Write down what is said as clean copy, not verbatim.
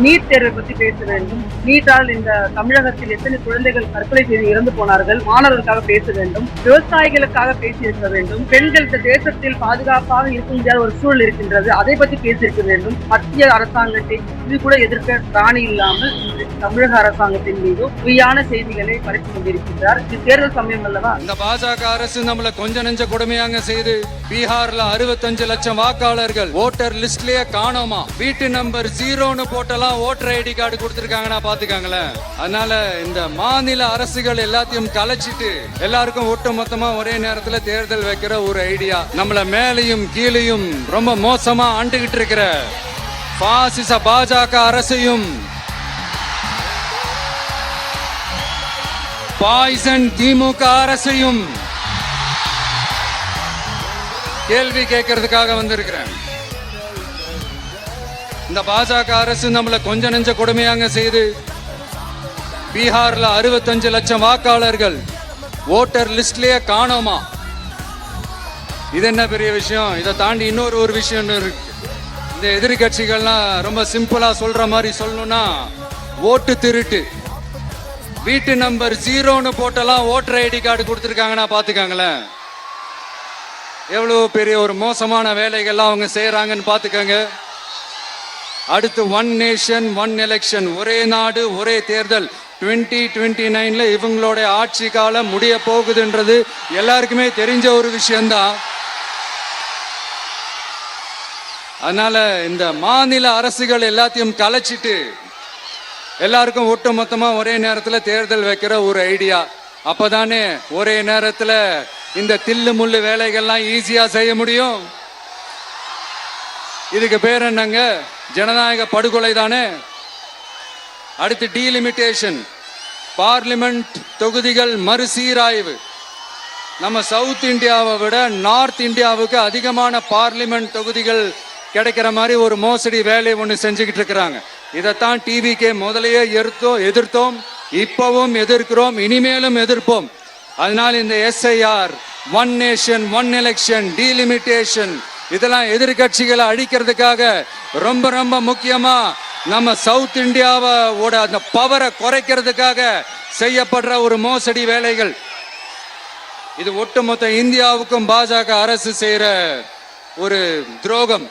NEET தேர்வை பற்றி பேச வேண்டும். நீட்டால் இந்த தமிழகத்தில் எத்தனை குழந்தைகள் தற்கொலை செய்து இறந்து போனார்கள், மாணவர்களுக்காக பேச வேண்டும். விவசாயிகளுக்காக பேசியிருக்க வேண்டும். பெண்கள் இந்த தேசத்தில் பாதுகாப்பாக இருக்க முடியாத ஒரு சூழல் இருக்கின்றது, அதை பற்றி பேசியிருக்க வேண்டும். மத்திய அரசாங்கத்தை இது கூட எதிர்க்க ராணி இல்லாமல் தமிழக அரசாங்கத்தின் மீது பொய்யான செய்திகளை பரப்பிக் கொண்டிருக்கிறார். இது தேர்தல் சமயம் அல்லவா? இந்த பாஜக அரசு நம்மள கொஞ்ச நெஞ்ச கொடுமையாங்க செய்து பீகார்ல 65 லட்சம் வாக்காளர்கள் ஓட்டர் லிஸ்ட்லயே காணோமா. வீட்டு நம்பர் 0ன்னு போட்டெல்லாம் ஓட்டர் ஐடி கார்டு கொடுத்திருக்காங்கன்னா பாத்துக்காங்களேன். அதனால இந்த மாநில அரசுகள் எல்லாத்தையும் கலைச்சிட்டு எல்லாருக்கும் ஒட்டு மொத்தமா ஒரே நேரத்துல தேர்தல் வைக்கிற ஒரு ஐடியா நம்மள மேலையும் கீழையும் ரொம்ப மோசமா ஆண்டுகிட்டு இருக்கிற பாசிச பாஜக அரசையும் பாய்சன் திமுக அரசையும் கேள்வி கேட்கறதுக்காக வந்திருக்கிறேன். இந்த பாஜக அரசு நம்மள கொஞ்ச நெஞ்ச கொடுமையாங்க செய்து பீகார்ல 65 லட்சம் வாக்காளர்கள் ஓட்டர் லிஸ்ட்லயே காணோமா. இது என்ன பெரிய விஷயம்? இதை தாண்டி இன்னொரு விஷயம் இருக்கு. இந்த எதிர்கட்சிகள்லாம் ரொம்ப சிம்பிளா சொல்ற மாதிரி சொல்லணும்னா ஓட்டு திருட்டு. வீட்டு நம்பர் 0ன்னு போட்டெல்லாம் ஓட்டர் ஐடி கார்டு கொடுத்திருக்காங்கன்னா பாத்துக்காங்களேன். எவ்வளவு பெரிய ஒரு மோசமான வேலைகள்லாம் அவங்க செய்யறாங்கன்னு பாத்துக்கங்க. அடுத்து ஒன் நேஷன் ஒன் எலெக்ஷன், ஒரே நாடு ஒரே தேர்தல் 2029ல இவங்களோட ஆட்சி காலம் முடிய போகுதுன்றது எல்லாருக்குமே தெரிஞ்ச ஒரு விஷயம்தான். அதனால இந்த மாநில அரசுகள் எல்லாத்தையும் கலைச்சிட்டு எல்லாருக்கும் ஒட்டு மொத்தமா ஒரே நேரத்துல தேர்தல் வைக்கிற ஒரு ஐடியா. அப்பதானே ஒரே நேரத்துல இந்த தில்லு முள்ளு வேலைகள்லாம் ஈஸியா செய்ய முடியும். இதுக்கு பேர் என்னங்க? ஜனநாயக படுகொலை தானே. அடுத்து டீலிமிட்டேஷன், பார்லிமெண்ட் தொகுதிகள் மறுசீராய்வு. நம்ம சவுத் இந்தியாவை விட நார்த் இந்தியாவுக்கு அதிகமான பார்லிமெண்ட் தொகுதிகள் கிடைக்கிற மாதிரி ஒரு மோசடி வேலை ஒன்று செஞ்சுக்கிட்டு இருக்கிறாங்க. இதைத்தான் டிவிக்கு முதலையே எதிர்த்தோம், இப்பவும் எதிர்க்கிறோம், இனிமேலும் எதிர்ப்போம். அதனால இந்த SIR, one nation one election, delimitation இதெல்லாம் எதிர்கட்சிகளை அழிக்கிறதுக்காக ரொம்ப ரொம்ப முக்கியமா நம்ம சவுத் இந்தியாவோட அந்த பவரை குறைக்கிறதுக்காக செய்யப்படுற ஒரு மோசடி வேலைகள். இது ஒட்டுமொத்த இந்தியாவுக்கும் பாஜக அரசு செய்யற ஒரு துரோகம்.